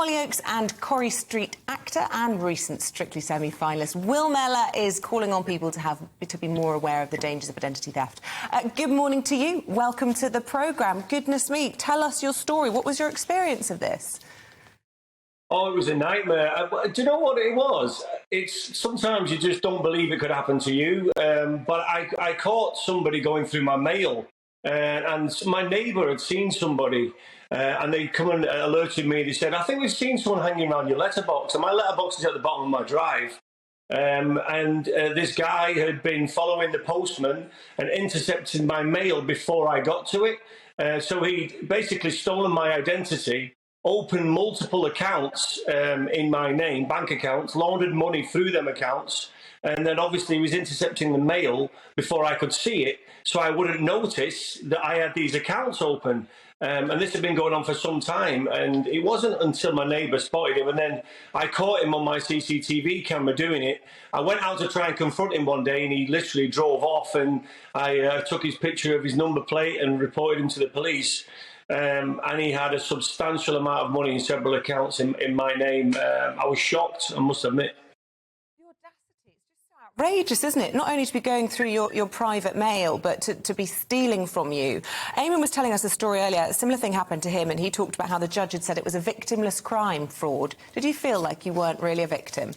Hollyoaks and Corrie Street actor and recent Strictly semi-finalist Will Mellor is calling on people to be more aware of the dangers of identity theft. Good morning to you. Welcome to the programme. Goodness me, tell us your story. What was your experience of this? Oh, it was a nightmare. Do you know what it was? It's sometimes you just don't believe it could happen to you. But I caught somebody going through my mail, and my neighbour had seen somebody, and they'd come and alerted me. They said, "I think we've seen someone hanging around your letterbox." And my letterbox is at the bottom of my drive. This guy had been following the postman and intercepted my mail before I got to it. So he'd basically stolen my identity, opened multiple accounts in my name, bank accounts, laundered money through them accounts, and then obviously was intercepting the mail before I could see it, so I wouldn't notice that I had these accounts open. And this had been going on for some time, and it wasn't until my neighbour spotted him, and then I caught him on my CCTV camera doing it. I went out to try and confront him one day, and he literally drove off, and I took his picture of his number plate and reported him to the police. And he had a substantial amount of money in several accounts in my name. I was shocked, I must admit. The audacity, it's just so outrageous, isn't it? Not only to be going through your private mail, but to be stealing from you. Eamon was telling us a story earlier. A similar thing happened to him, and he talked about how the judge had said it was a victimless crime, fraud. Did you feel like you weren't really a victim?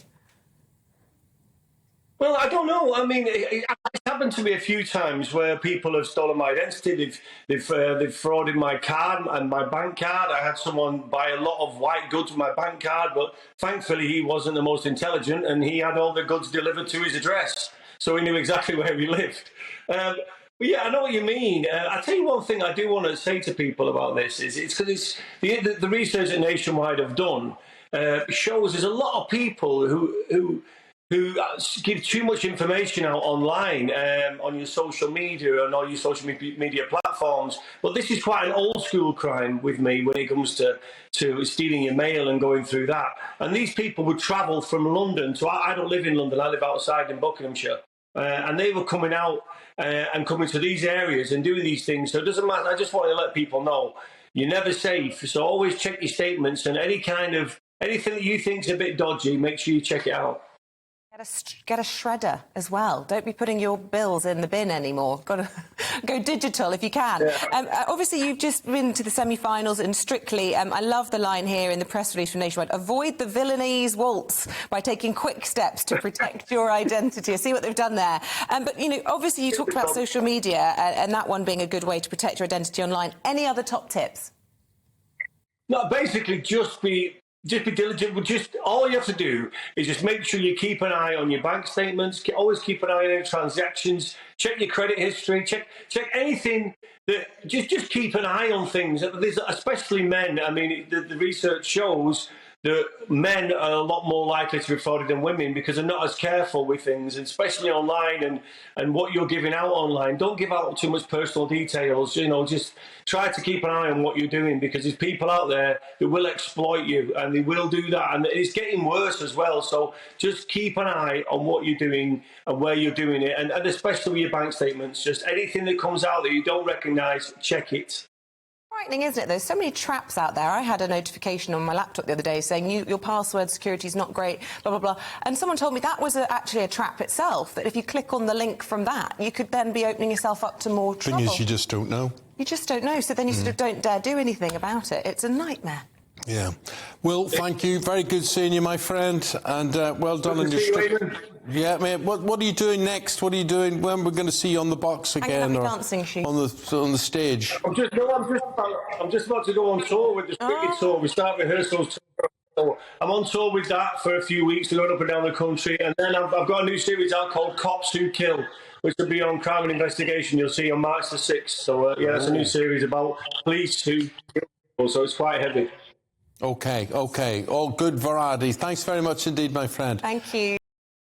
Well, I don't know. I mean, it's happened to me a few times where people have stolen my identity. They've frauded my card and my bank card. I had someone buy a lot of white goods with my bank card, but thankfully he wasn't the most intelligent, and he had all the goods delivered to his address, so he knew exactly where he lived. But yeah, I know what you mean. I tell you one thing I do want to say to people about this is it's because the research that Nationwide have done shows there's a lot of people who give too much information out online on your social media and all your social media platforms. But this is quite an old school crime with me when it comes to stealing your mail and going through that. And these people would travel from London to, I don't live in London, I live outside in Buckinghamshire. And they were coming out and coming to these areas and doing these things. So it doesn't matter. I just want to let people know you're never safe. So always check your statements, and anything that you think is a bit dodgy, make sure you check it out. Get a shredder as well. Don't be putting your bills in the bin anymore. Got to go digital if you can. Yeah. Obviously, you've just been to the semi-finals in Strictly. I love the line here in the press release from Nationwide: avoid the villainese waltz by taking quick steps to protect your identity. I see what they've done there. But, you know, obviously you talked about social media and that one being a good way to protect your identity online. Any other top tips? No, basically just be diligent. Just all you have to do is just make sure you keep an eye on your bank statements. Always keep an eye on any transactions. Check your credit history. Check anything. Just keep an eye on things. There's, especially men. I mean, the research shows that men are a lot more likely to be frauded than women because they're not as careful with things, and especially online and what you're giving out online. Don't give out too much personal details. You know, just try to keep an eye on what you're doing, because there's people out there that will exploit you, and they will do that, and it's getting worse as well. So just keep an eye on what you're doing and where you're doing it, and especially with your bank statements. Just anything that comes out that you don't recognise, check it. Frightening, isn't it? There's so many traps out there. I had a notification on my laptop the other day saying your password security is not great, blah, blah, blah. And someone told me that was actually a trap itself, that if you click on the link from that, you could then be opening yourself up to more trouble. The thing is, you just don't know. You just don't know, so then you sort of don't dare do anything about it. It's a nightmare. Yeah. Will, thank you. Very good seeing you, my friend, and well done on your stream. Yeah, mate. What are you doing next? What are you doing? When we're going to see you on the box again, or dancing shoot on the stage? I'm just about to go on tour with the Strictly tour. We start rehearsals. So I'm on tour with that for a few weeks, going up and down the country, and then I've got a new series out called Cops Who Kill, which will be on Crime and Investigation. You'll see on March the 6th. So yeah, it's a new series about police who kill. So it's quite heavy. Okay. All good variety. Thanks very much indeed, my friend. Thank you.